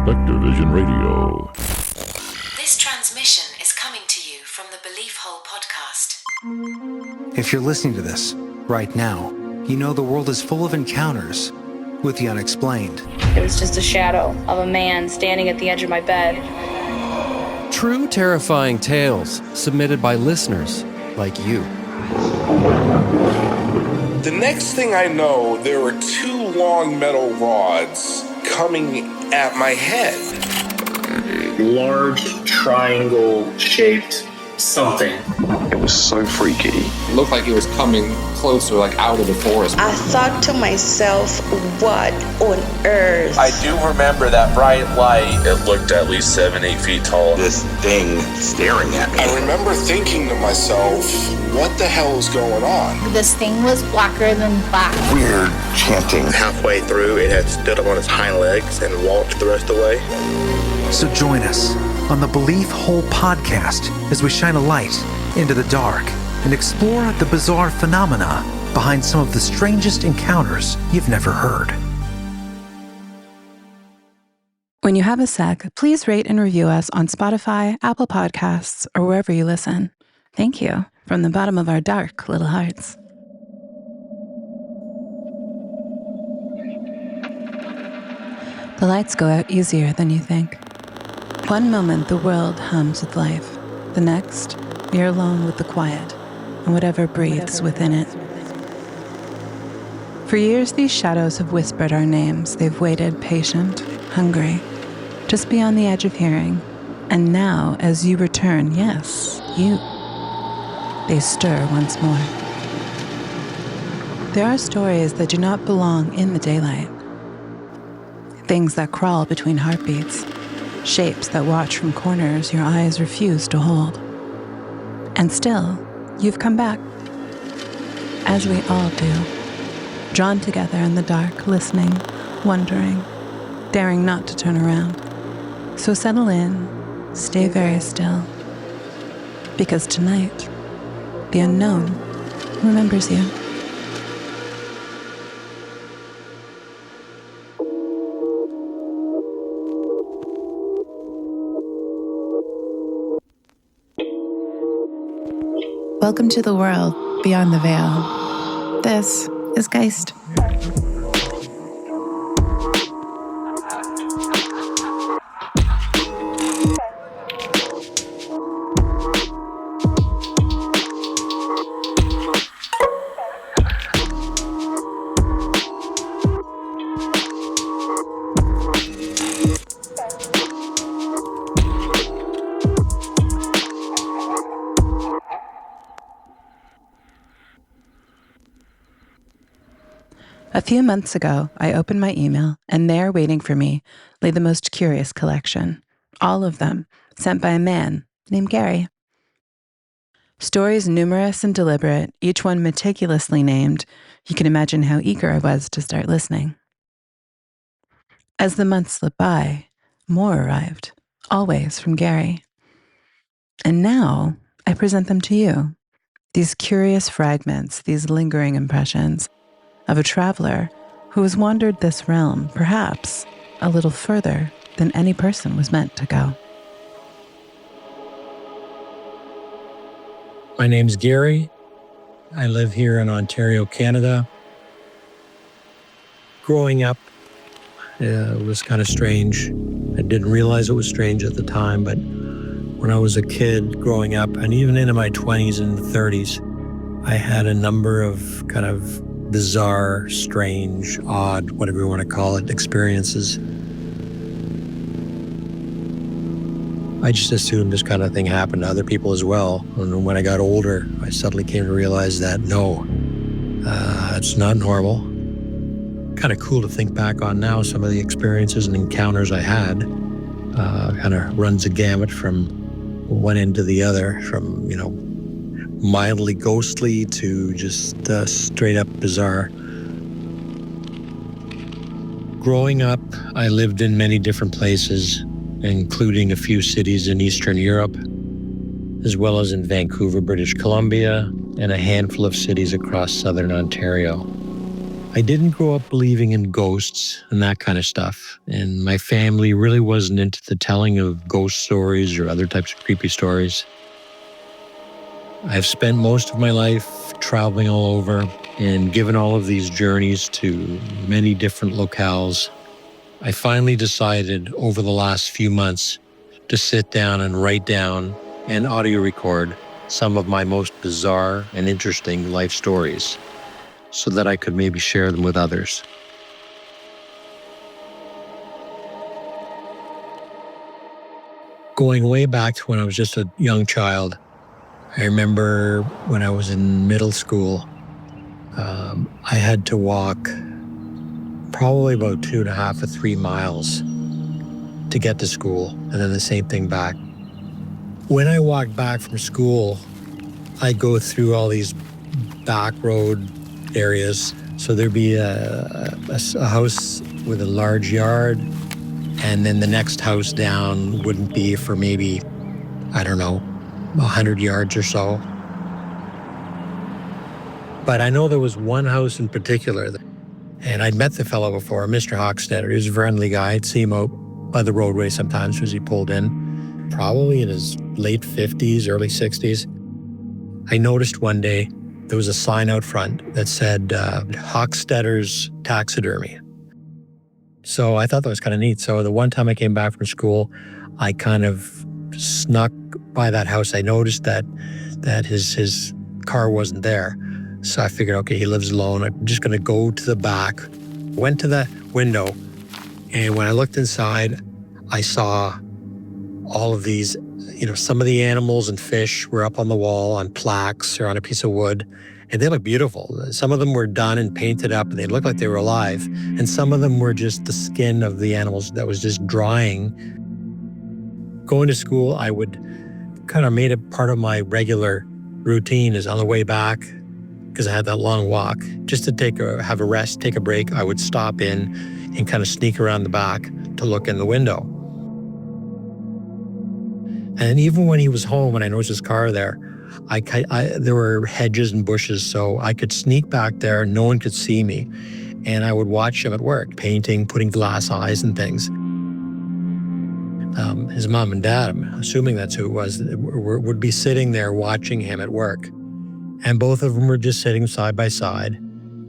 SpectreVision Radio. This transmission is coming to you from the Belief Hole podcast. If you're listening to this right now, you know the world is full of encounters with the unexplained. It was just a shadow of a man standing at the edge of my bed. True terrifying tales submitted by listeners like you. The next thing I know, there were two long metal rods coming at my head. Large triangle-shaped something. It was so freaky. It looked like it was coming closer, like out of the forest. I thought to myself, what on earth? I do remember that bright light. It looked at least 7-8 feet tall. This thing staring at me. I remember thinking to myself, what the hell is going on? This thing was blacker than black. Weird chanting. Halfway through, it had stood up on its hind legs and walked the rest of the way. So join us on the Belief Hole podcast as we shine a light into the dark and explore the bizarre phenomena behind some of the strangest encounters you've never heard. When you have a sec, please rate and review us on Spotify, Apple Podcasts, or wherever you listen. Thank you from the bottom of our dark little hearts. The lights go out easier than you think. One moment the world hums with life. The next, you're alone with the quiet and whatever breathes within it. For years, these shadows have whispered our names. They've waited, patient, hungry, just beyond the edge of hearing. And now, as you return, yes, you, they stir once more. There are stories that do not belong in the daylight. Things that crawl between heartbeats. Shapes that watch from corners your eyes refuse to hold. And still, you've come back. As we all do. Drawn together in the dark, listening, wondering, daring not to turn around. So settle in, stay very still. Because tonight, the unknown remembers you. Welcome to the world beyond the veil. This is Geist. A few months ago, I opened my email, and there waiting for me lay the most curious collection. All of them sent by a man named Gary. Stories numerous and deliberate, each one meticulously named. You can imagine how eager I was to start listening. As the months slipped by, more arrived, always from Gary. And now I present them to you. These curious fragments, these lingering impressions of a traveler who has wandered this realm, perhaps a little further than any person was meant to go. My name's Gary. I live here in Ontario, Canada. Growing up, it was kind of strange. I didn't realize it was strange at the time, but when I was a kid growing up, and even into my 20s and 30s, I had a number of kind of bizarre, strange, odd, whatever you want to call it, experiences. I just assumed this kind of thing happened to other people as well. And when I got older, I suddenly came to realize that no, it's not normal. Kind of cool to think back on now, some of the experiences and encounters I had. Kind of runs a gamut from one end to the other, from, mildly ghostly to just straight up bizarre. Growing up, I lived in many different places, including a few cities in Eastern Europe, as well as in Vancouver, British Columbia, and a handful of cities across southern Ontario. I didn't grow up believing in ghosts and that kind of stuff. And my family really wasn't into the telling of ghost stories or other types of creepy stories. I've spent most of my life traveling all over and given all of these journeys to many different locales. I finally decided over the last few months to sit down and write down and audio record some of my most bizarre and interesting life stories so that I could maybe share them with others. Going way back to when I was just a young child, I remember when I was in middle school, I had to walk probably about 2.5 or 3 miles to get to school, and then the same thing back. When I walked back from school, I'd go through all these back road areas. So there'd be a house with a large yard, and then the next house down wouldn't be for maybe, 100 yards or so. But I know there was one house in particular, and I'd met the fellow before, Mr. Hochstetter. He was a friendly guy. I'd see him out by the roadway sometimes as he pulled in, probably in his late 50s, early 60s. I noticed one day there was a sign out front that said Hochstetter's Taxidermy. So I thought that was kind of neat. So the one time I came back from school, I kind of snuck by that house. I noticed that his car wasn't there. So I figured, okay, he lives alone. I'm just going to go to the back. Went to the window, and when I looked inside, I saw all of these, some of the animals and fish were up on the wall on plaques or on a piece of wood, and they looked beautiful. Some of them were done and painted up, and they looked like they were alive. And some of them were just the skin of the animals that was just drying. Going to school, I would kind of made it part of my regular routine is on the way back, because I had that long walk, just to have a rest, take a break, I would stop in and kind of sneak around the back to look in the window. And even when he was home and I noticed his car there, there were hedges and bushes, so I could sneak back there, no one could see me. And I would watch him at work, painting, putting glass eyes and things. His mom and dad, I'm assuming that's who it was, would be sitting there watching him at work. And both of them were just sitting side by side,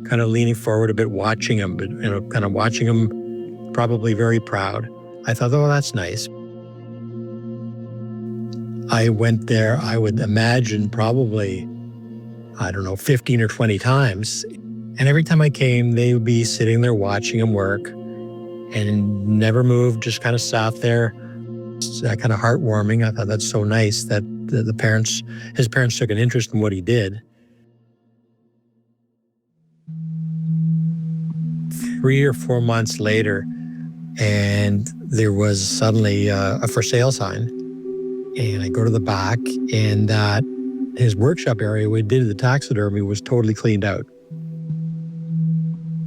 kind of leaning forward a bit, watching him, but kind of watching him, probably very proud. I thought, oh, that's nice. I went there, I would imagine probably, 15 or 20 times. And every time I came, they would be sitting there watching him work and never moved, just kind of sat there. It's kind of heartwarming. I thought that's so nice that his parents took an interest in what he did. 3 or 4 months later, and there was suddenly a for sale sign. And I go to the back, and his workshop area where he did the taxidermy was totally cleaned out.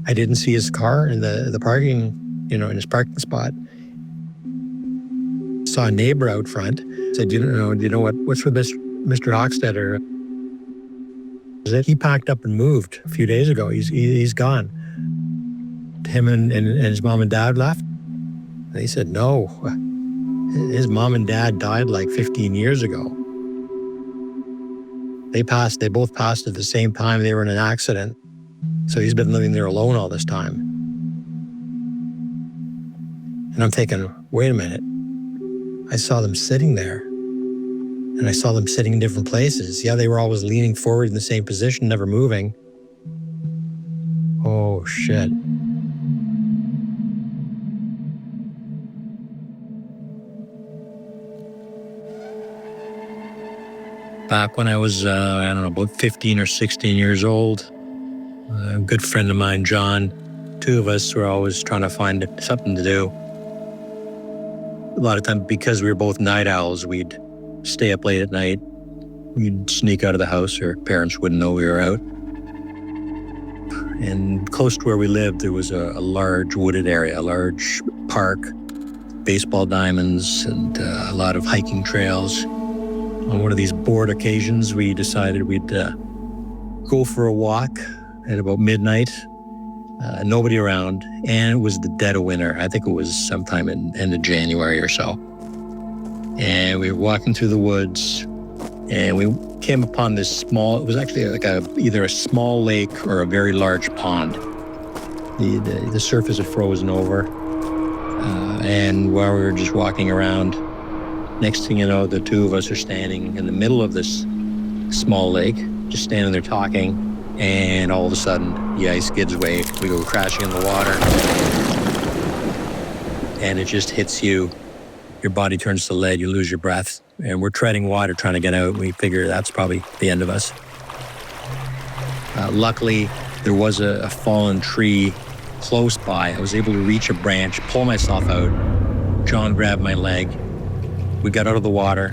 I didn't see his car in the parking, in his parking spot. Saw a neighbor out front. Said, do you know what's with Mr. Hochstetter? He packed up and moved a few days ago. He's gone. Him and his mom and dad left. And he said, no. His mom and dad died like 15 years ago. They both passed at the same time. They were in an accident. So he's been living there alone all this time. And I'm thinking, wait a minute. I saw them sitting there. And I saw them sitting in different places. Yeah, they were always leaning forward in the same position, never moving. Oh, shit. Back when I was, about 15 or 16 years old, a good friend of mine, John, two of us were always trying to find something to do. A lot of times, because we were both night owls, we'd stay up late at night. We'd sneak out of the house, or parents wouldn't know we were out. And close to where we lived, there was a large wooded area, a large park, baseball diamonds, and a lot of hiking trails. On one of these bored occasions, we decided we'd go for a walk at about midnight nobody around, and it was the dead of winter. I think it was sometime in end of January or so. And we were walking through the woods, and we came upon this small, it was actually like either a small lake or a very large pond. The surface had frozen over, and while we were just walking around, next thing you know, the two of us are standing in the middle of this small lake, just standing there talking, and all of a sudden, the ice gives way. We go crashing in the water, and it just hits you. Your body turns to lead, you lose your breath, and we're treading water trying to get out. We figure that's probably the end of us. Luckily, there was a fallen tree close by. I was able to reach a branch, pull myself out. John grabbed my leg. We got out of the water,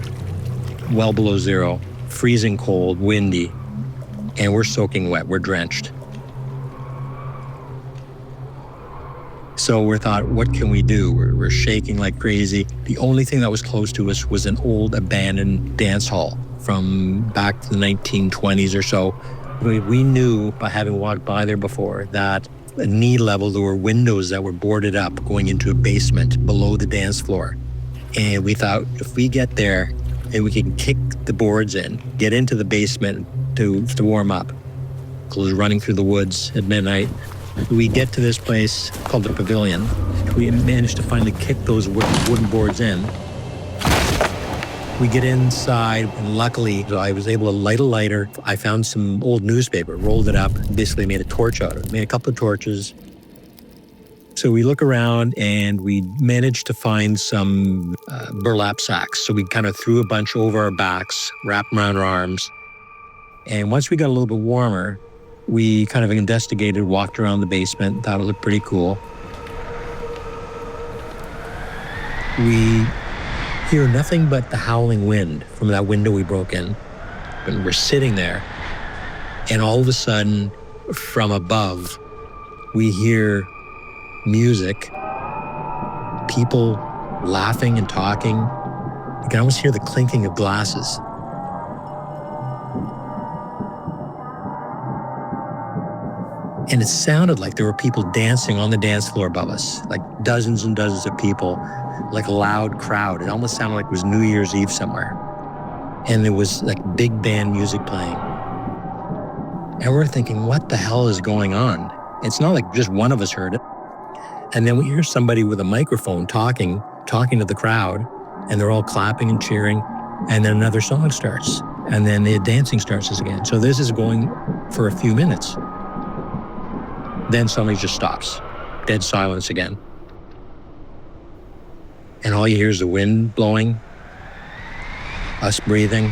well below zero, freezing cold, windy, and we're soaking wet, we're drenched. So we thought, what can we do? We're shaking like crazy. The only thing that was close to us was an old abandoned dance hall from back to the 1920s or so. We knew, by having walked by there before, that at knee level there were windows that were boarded up going into a basement below the dance floor. And we thought, if we get there and we can kick the boards in, get into the basement to warm up, because running through the woods at midnight, we get to this place called the Pavilion. We managed to finally kick those wooden boards in. We get inside, and luckily, I was able to light a lighter. I found some old newspaper, rolled it up, basically made a torch out of it, made a couple of torches. So we look around, and we managed to find some burlap sacks. So we kind of threw a bunch over our backs, wrapped them around our arms. And once we got a little bit warmer, we kind of investigated, walked around the basement, thought it looked pretty cool. We hear nothing but the howling wind from that window we broke in. And we're sitting there, and all of a sudden, from above, we hear music, people laughing and talking. You can almost hear the clinking of glasses. And it sounded like there were people dancing on the dance floor above us, like dozens and dozens of people, like a loud crowd. It almost sounded like it was New Year's Eve somewhere. And there was like big band music playing. And we're thinking, what the hell is going on? It's not like just one of us heard it. And then we hear somebody with a microphone talking to the crowd, and they're all clapping and cheering. And then another song starts, and then the dancing starts again. So this is going for a few minutes. Then suddenly just stops. Dead silence again. And all you hear is the wind blowing, us breathing.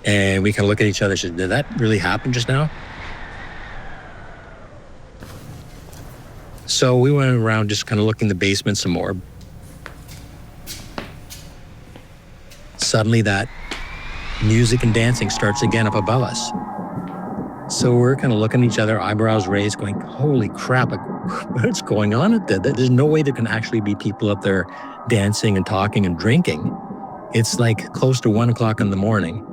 And we kind of look at each other and say, did that really happen just now? So we went around just kind of looking in the basement some more. Suddenly that music and dancing starts again up above us. So we're kind of looking at each other, eyebrows raised, going, holy crap, like, what's going on at that? There's no way there can actually be people up there dancing and talking and drinking. It's like close to 1 o'clock in the morning.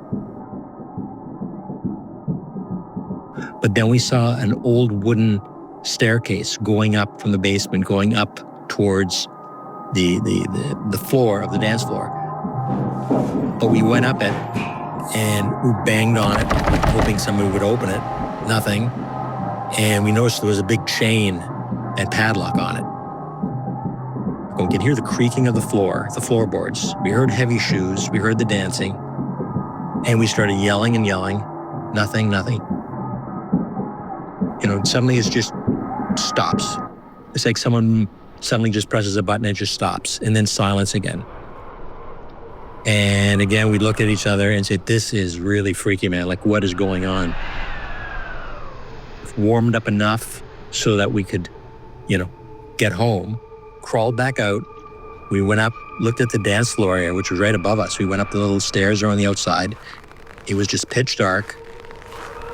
But then we saw an old wooden staircase going up from the basement, going up towards the floor of the dance floor. But we went up it, and we banged on it, hoping somebody would open it. Nothing. And we noticed there was a big chain and padlock on it. We could hear the creaking of the floorboards. We heard heavy shoes. We heard the dancing. And we started yelling and yelling. Nothing. Suddenly it just stops. It's like someone suddenly just presses a button and it just stops. And then silence again. And again, we look at each other and say, this is really freaky, man. Like, what is going on? Warmed up enough so that we could, get home, crawled back out. We went up, looked at the dance floor area, which was right above us. We went up the little stairs around the outside. It was just pitch dark.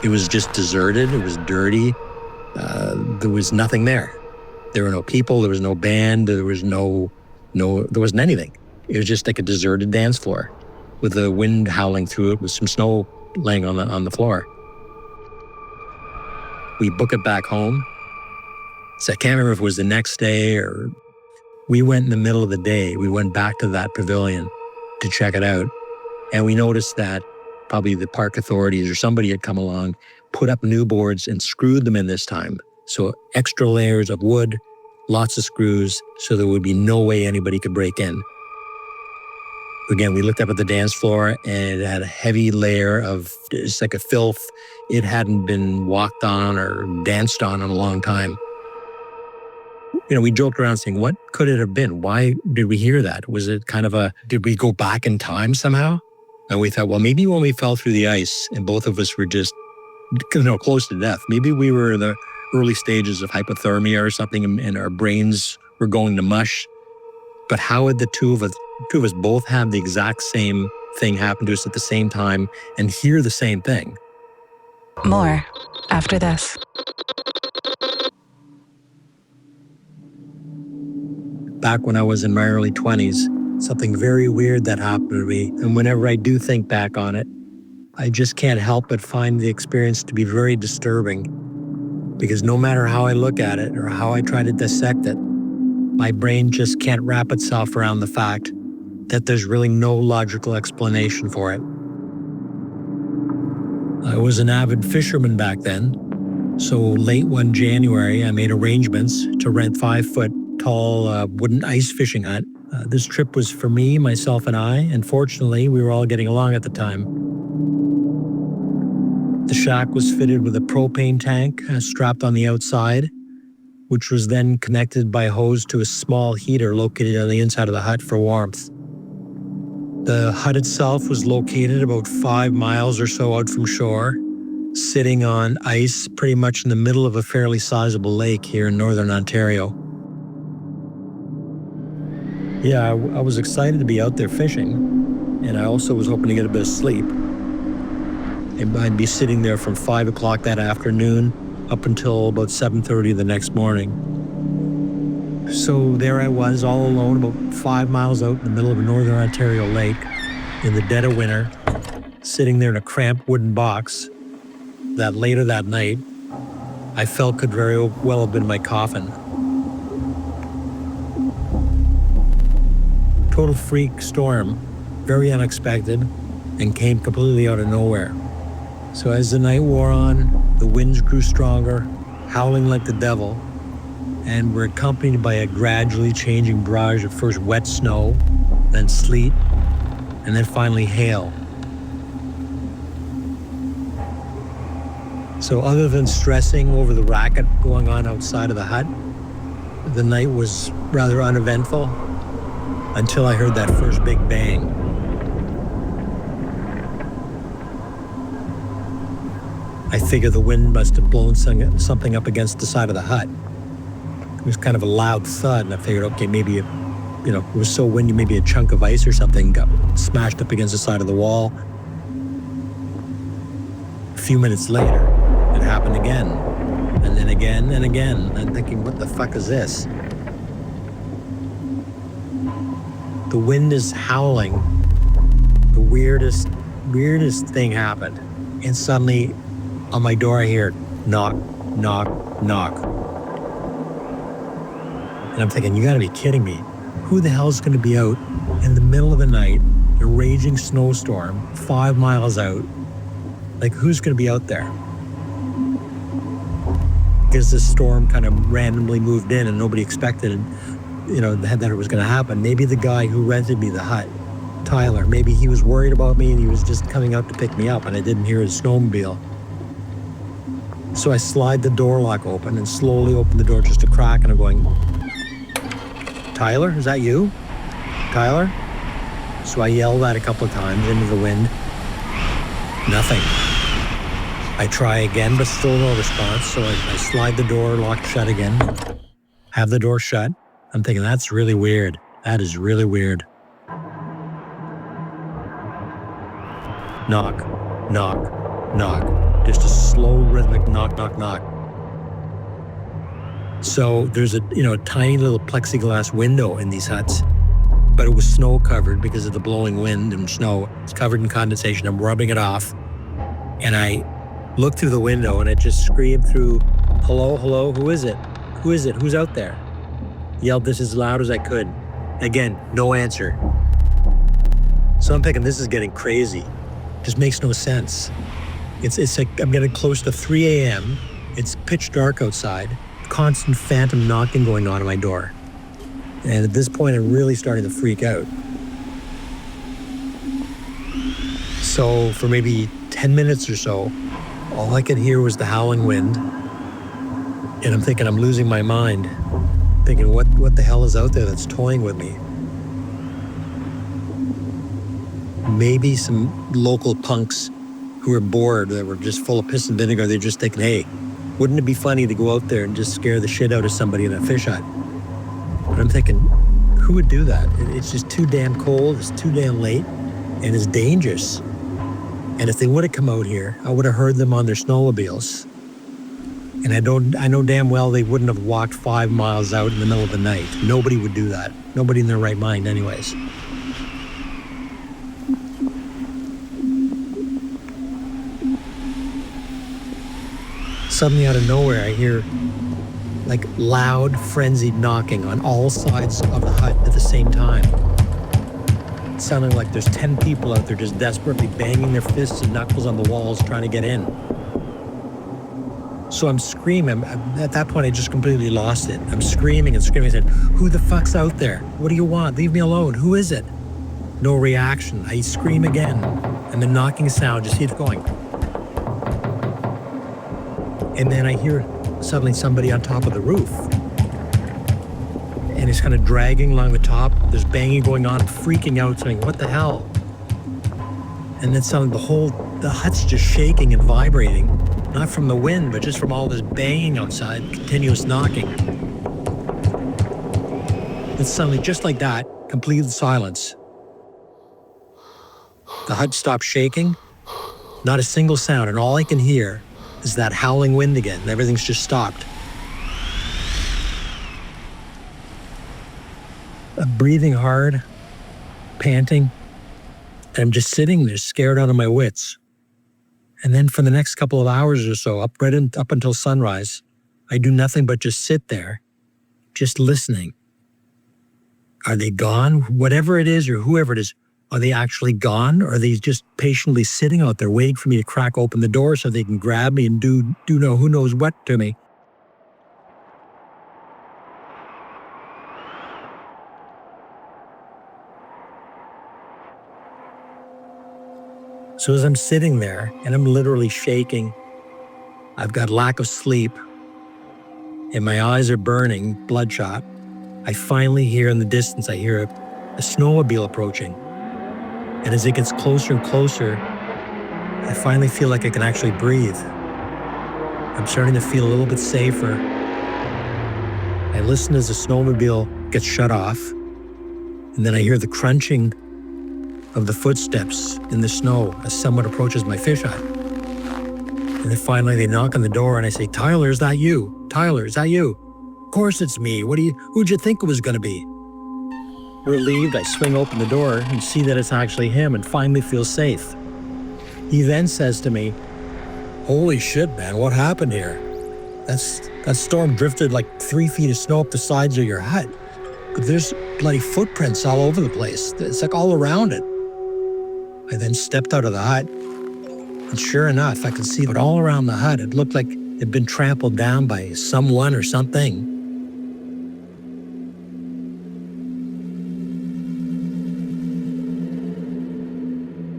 It was just deserted. It was dirty. There was nothing there. There were no people. There was no band. There was there wasn't anything. It was just like a deserted dance floor with the wind howling through it with some snow laying on the floor. we book it back home. So I can't remember if it was the next day or we went in the middle of the day. We went back to that pavilion to check it out. And we noticed that probably the park authorities or somebody had come along, put up new boards and screwed them in this time. So extra layers of wood, lots of screws, so there would be no way anybody could break in. Again, we looked up at the dance floor and it had a heavy layer of, it's like a filth. It hadn't been walked on or danced on in a long time. We joked around saying, what could it have been? Why did we hear that? Was it kind of did we go back in time somehow? And we thought, well, maybe when we fell through the ice and both of us were just, close to death, maybe we were in the early stages of hypothermia or something and our brains were going to mush. But how would the two of us both have the exact same thing happen to us at the same time and hear the same thing? More after this. Back when I was in my early 20s, something very weird that happened to me. And whenever I do think back on it, I just can't help but find the experience to be very disturbing. Because no matter how I look at it or how I try to dissect it, my brain just can't wrap itself around the fact that there's really no logical explanation for it. I was an avid fisherman back then, so late one January, I made arrangements to rent 5-foot-tall wooden ice fishing hut. This trip was for me, myself, and I, and fortunately, we were all getting along at the time. The shack was fitted with a propane tank strapped on the outside, which was then connected by hose to a small heater located on the inside of the hut for warmth. The hut itself was located about 5 miles or so out from shore, sitting on ice pretty much in the middle of a fairly sizable lake here in northern Ontario. Yeah, I was excited to be out there fishing, and I also was hoping to get a bit of sleep. I'd be sitting there from 5 o'clock that afternoon up until about 7:30 the next morning. So there I was, all alone, about 5 miles out in the middle of a northern Ontario lake in the dead of winter, sitting there in a cramped wooden box that later that night I felt could very well have been my coffin. Total freak storm, very unexpected, and came completely out of nowhere. So as the night wore on, the winds grew stronger, howling like the devil, and were accompanied by a gradually changing barrage of first wet snow, then sleet, and then finally hail. So other than stressing over the racket going on outside of the hut, the night was rather uneventful until I heard that first big bang. I figured the wind must have blown something up against the side of the hut. It was kind of a loud thud, and I figured, okay, maybe, it was so windy, maybe a chunk of ice or something got smashed up against the side of the wall. A few minutes later, it happened again, and then again and again. I'm thinking, what the fuck is this? The wind is howling. The weirdest thing happened. And suddenly, on my door, I hear knock, knock, knock. And I'm thinking, you gotta be kidding me. Who the hell's gonna be out in the middle of the night, a raging snowstorm, 5 miles out? Like, who's gonna be out there? Because this storm kind of randomly moved in and nobody expected it, that it was gonna happen. Maybe the guy who rented me the hut, Tyler, maybe he was worried about me and he was just coming out to pick me up and I didn't hear his snowmobile. So I slide the door lock open and slowly open the door just a crack, and I'm going, Tyler, is that you? Tyler? So I yell that a couple of times into the wind. Nothing. I try again, but still no response. So I slide the door locked shut again, have the door shut. I'm thinking, that's really weird. That is really weird. Knock, knock, knock. Just a slow rhythmic knock, knock, knock. So there's a tiny little plexiglass window in these huts, but it was snow covered because of the blowing wind and snow. It's covered in condensation. I'm rubbing it off, and I looked through the window and it just screamed through, "Hello, hello, who is it? Who is it? Who's out there?" Yelled this as loud as I could. Again, no answer. So I'm thinking, this is getting crazy. Just makes no sense. It's like I'm getting close to 3 a.m. It's pitch dark outside. Constant phantom knocking going on at my door. And at this point, I'm really starting to freak out. So for maybe 10 minutes or so, all I could hear was the howling wind. And I'm thinking I'm losing my mind. Thinking, what the hell is out there that's toying with me? Maybe some local punks who were bored, that were just full of piss and vinegar. They're just thinking, hey, wouldn't it be funny to go out there and just scare the shit out of somebody in a fish hut? But I'm thinking, who would do that? It's just too damn cold, it's too damn late, and it's dangerous. And if they would have come out here, I would have heard them on their snowmobiles. And I know damn well they wouldn't have walked 5 miles out in the middle of the night. Nobody would do that. Nobody in their right mind anyways. Suddenly out of nowhere, I hear like loud, frenzied knocking on all sides of the hut at the same time. It's sounding like there's 10 people out there just desperately banging their fists and knuckles on the walls trying to get in. So I'm screaming. At that point, I just completely lost it. I'm screaming and screaming. I said, "Who the fuck's out there? What do you want? Leave me alone. Who is it?" No reaction. I scream again, and the knocking sound just keeps going. And then I hear suddenly somebody on top of the roof. And it's kind of dragging along the top. There's banging going on, freaking out, saying, "What the hell?" And then suddenly the hut's just shaking and vibrating. Not from the wind, but just from all this banging outside, continuous knocking. And suddenly, just like that, complete silence. The hut stopped shaking, not a single sound, and all I can hear is that howling wind again, and everything's just stopped. I'm breathing hard, panting, and I'm just sitting there scared out of my wits. And then for the next couple of hours or so, up until sunrise, I do nothing but just sit there, just listening. Are they gone? Whatever it is or whoever it is, are they actually gone? Or are they just patiently sitting out there waiting for me to crack open the door so they can grab me and do know who knows what to me? So as I'm sitting there and I'm literally shaking, I've got lack of sleep, and my eyes are burning, bloodshot, I finally hear in the distance, I hear a snowmobile approaching. And as it gets closer and closer, I finally feel like I can actually breathe. I'm starting to feel a little bit safer. I listen as the snowmobile gets shut off, and then I hear the crunching of the footsteps in the snow as someone approaches my fish hut. And then finally they knock on the door and I say, "Tyler, is that you? Tyler, is that you?" "Of course it's me. Who'd you think it was gonna be?" Relieved, I swing open the door and see that it's actually him and finally feel safe. He then says to me, "Holy shit, man, what happened here? That storm drifted like 3 feet of snow up the sides of your hut. But there's bloody footprints all over the place. It's like all around it." I then stepped out of the hut, and sure enough, I could see it all around the hut. It looked like it'd been trampled down by someone or something.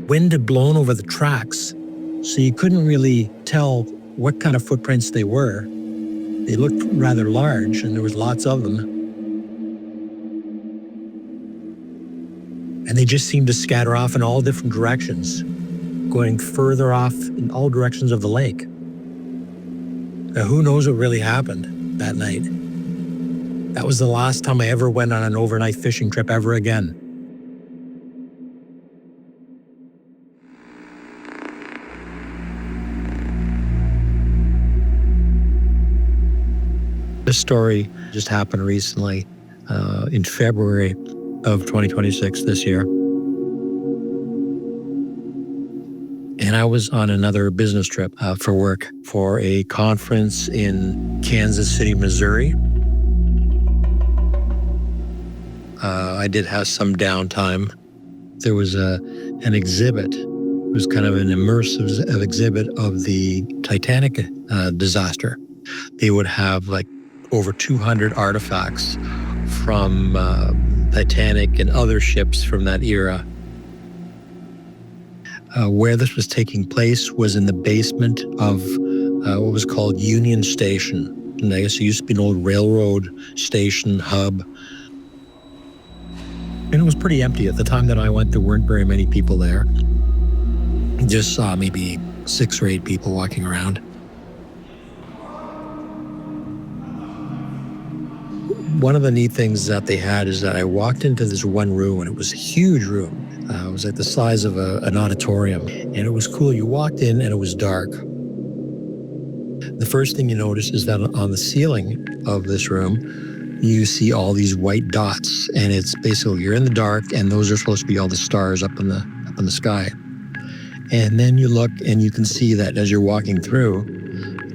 Wind had blown over the tracks, so you couldn't really tell what kind of footprints they were. They looked rather large, and there was lots of them. And they just seemed to scatter off in all different directions, going further off in all directions of the lake. Now, who knows what really happened that night? That was the last time I ever went on an overnight fishing trip ever again. This story just happened recently, in February of 2026 this year. And I was on another business trip for work for a conference in Kansas City, Missouri. I did have some downtime. There was an exhibit. It was kind of an immersive exhibit of the Titanic disaster. They would have like over 200 artifacts from Titanic and other ships from that era. Where this was taking place was in the basement of what was called Union Station. And I guess it used to be an old railroad station hub. And it was pretty empty. At the time that I went, there weren't very many people there. Just saw maybe 6 or 8 people walking around. One of the neat things that they had is that I walked into this one room, and it was a huge room. It was like the size of an auditorium, and it was cool. You walked in, and it was dark. The first thing you notice is that on the ceiling of this room, you see all these white dots, and it's basically you're in the dark, and those are supposed to be all the stars up in the sky. And then you look, and you can see that as you're walking through,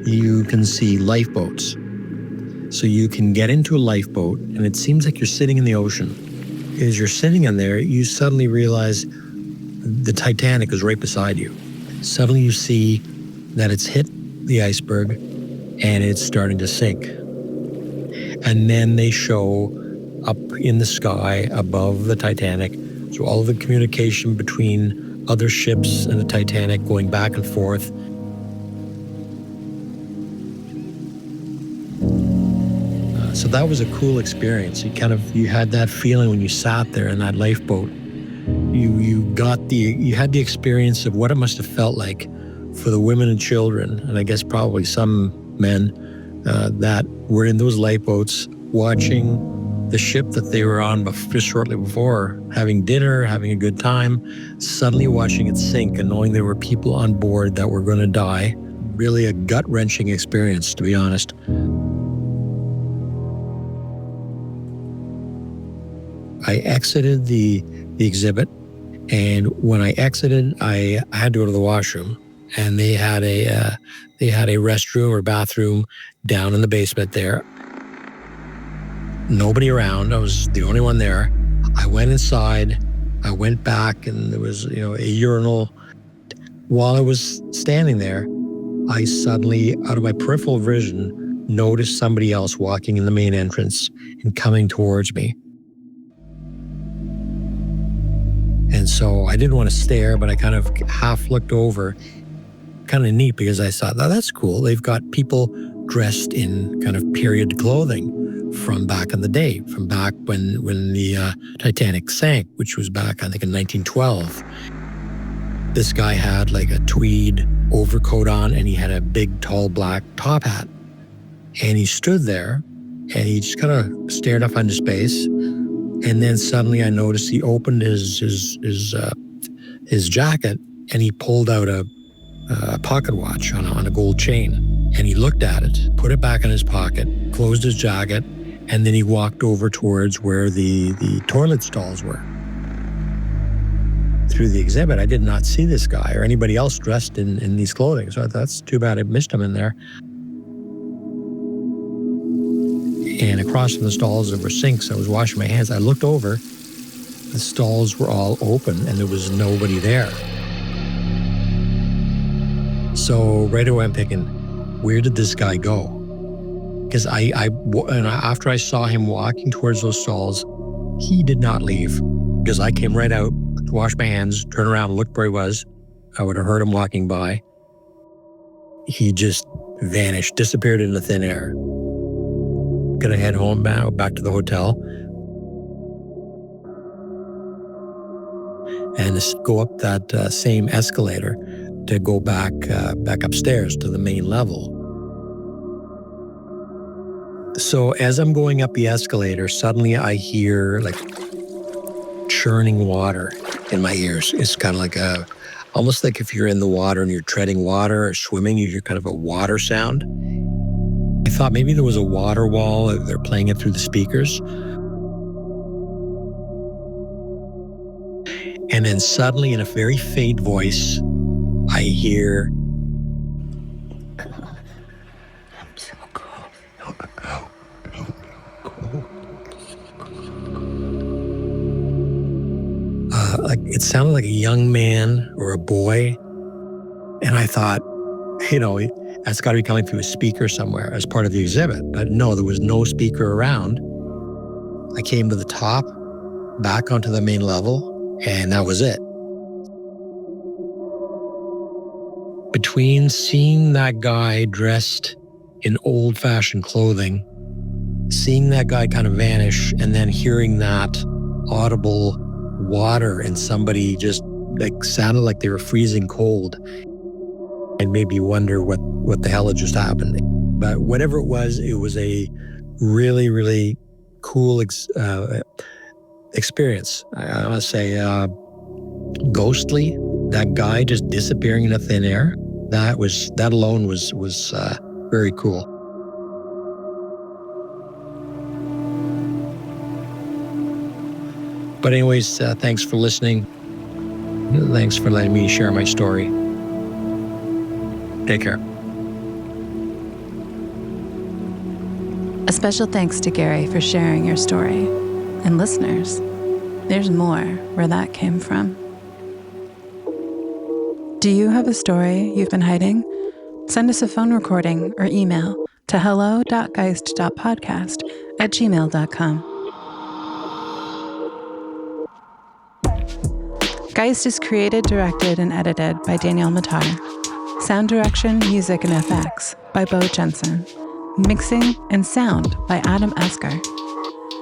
you can see lifeboats. So you can get into a lifeboat, and it seems like you're sitting in the ocean. As you're sitting in there, you suddenly realize the Titanic is right beside you. Suddenly you see that it's hit the iceberg, and it's starting to sink. And then they show up in the sky above the Titanic, so all of the communication between other ships and the Titanic going back and forth. So that was a cool experience. You had that feeling when you sat there in that lifeboat. You had the experience of what it must have felt like for the women and children, and I guess probably some men that were in those lifeboats watching the ship that they were on just shortly before, having dinner, having a good time, suddenly watching it sink and knowing there were people on board that were going to die. Really a gut-wrenching experience, to be honest. I exited the exhibit, and when I exited, I had to go to the washroom, and they had a restroom or bathroom down in the basement there. Nobody around. I was the only one there. I went inside. I went back, and there was a urinal. While I was standing there, I suddenly, out of my peripheral vision, noticed somebody else walking in the main entrance and coming towards me. And so I didn't want to stare, but I kind of half looked over. Kind of neat, because I thought, oh, that's cool. They've got people dressed in kind of period clothing from back in the day, from back when the Titanic sank, which was back, I think, in 1912. This guy had like a tweed overcoat on, and he had a big, tall, black top hat. And he stood there, and he just kind of stared up into space. And then suddenly I noticed he opened his jacket, and he pulled out a pocket watch on a gold chain. And he looked at it, put it back in his pocket, closed his jacket, and then he walked over towards where the toilet stalls were. Through the exhibit, I did not see this guy or anybody else dressed in these clothing. So that's too bad I missed him in there. And across from the stalls there were sinks. I was washing my hands. I looked over. The stalls were all open, and there was nobody there. So right away I'm thinking, where did this guy go? Because after I saw him walking towards those stalls, he did not leave. Because I came right out to wash my hands, turn around, look where he was. I would have heard him walking by. He just vanished, disappeared into thin air. Gonna head home now, back to the hotel. And go up that same escalator to go back upstairs to the main level. So as I'm going up the escalator, suddenly I hear like churning water in my ears. It's kind of like almost like if you're in the water and you're treading water or swimming, you hear kind of a water sound. I thought maybe there was a water wall. They're playing it through the speakers. And then suddenly, in a very faint voice, I hear like it sounded like a young man or a boy. And I thought, that's got to be coming through a speaker somewhere as part of the exhibit. But no, there was no speaker around. I came to the top, back onto the main level, and that was it. Between seeing that guy dressed in old-fashioned clothing, seeing that guy kind of vanish, and then hearing that audible water and somebody just like sounded like they were freezing cold, and made me wonder what the hell had just happened. But whatever it was a really, really cool experience. I want to say ghostly. That guy just disappearing into thin air. That alone was very cool. But anyways, thanks for listening. Thanks for letting me share my story. Take care. A special thanks to Gary for sharing your story. And listeners, there's more where that came from. Do you have a story you've been hiding? Send us a phone recording or email to hello.geist.podcast@gmail.com. Geist is created, directed, and edited by Danielle Matar. Sound direction, music, and FX by Beau, Jensen. Mixing and sound by Adam Esker.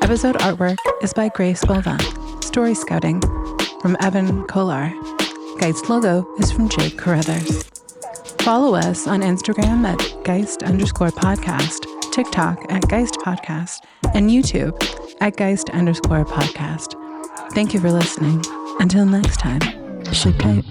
Episode artwork is by Grace Bovin. Story scouting from Evan Kolar. Geist logo is from Carruthers. Follow us on Instagram at Geist_podcast, TikTok at Geist Podcast, and YouTube at Geist_podcast. Thank you for listening. Until next time, sleep tight.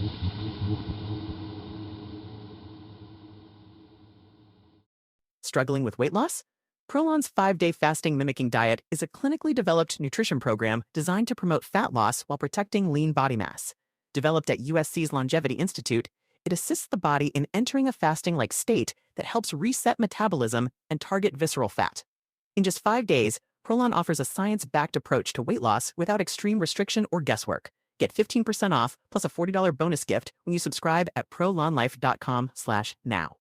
Struggling with weight loss? Prolon's 5-day fasting mimicking diet is a clinically developed nutrition program designed to promote fat loss while protecting lean body mass. Developed at USC's Longevity Institute, it assists the body in entering a fasting-like state that helps reset metabolism and target visceral fat. In just 5 days, Prolon offers a science-backed approach to weight loss without extreme restriction or guesswork. Get 15% off plus a $40 bonus gift when you subscribe at prolonlife.com/now.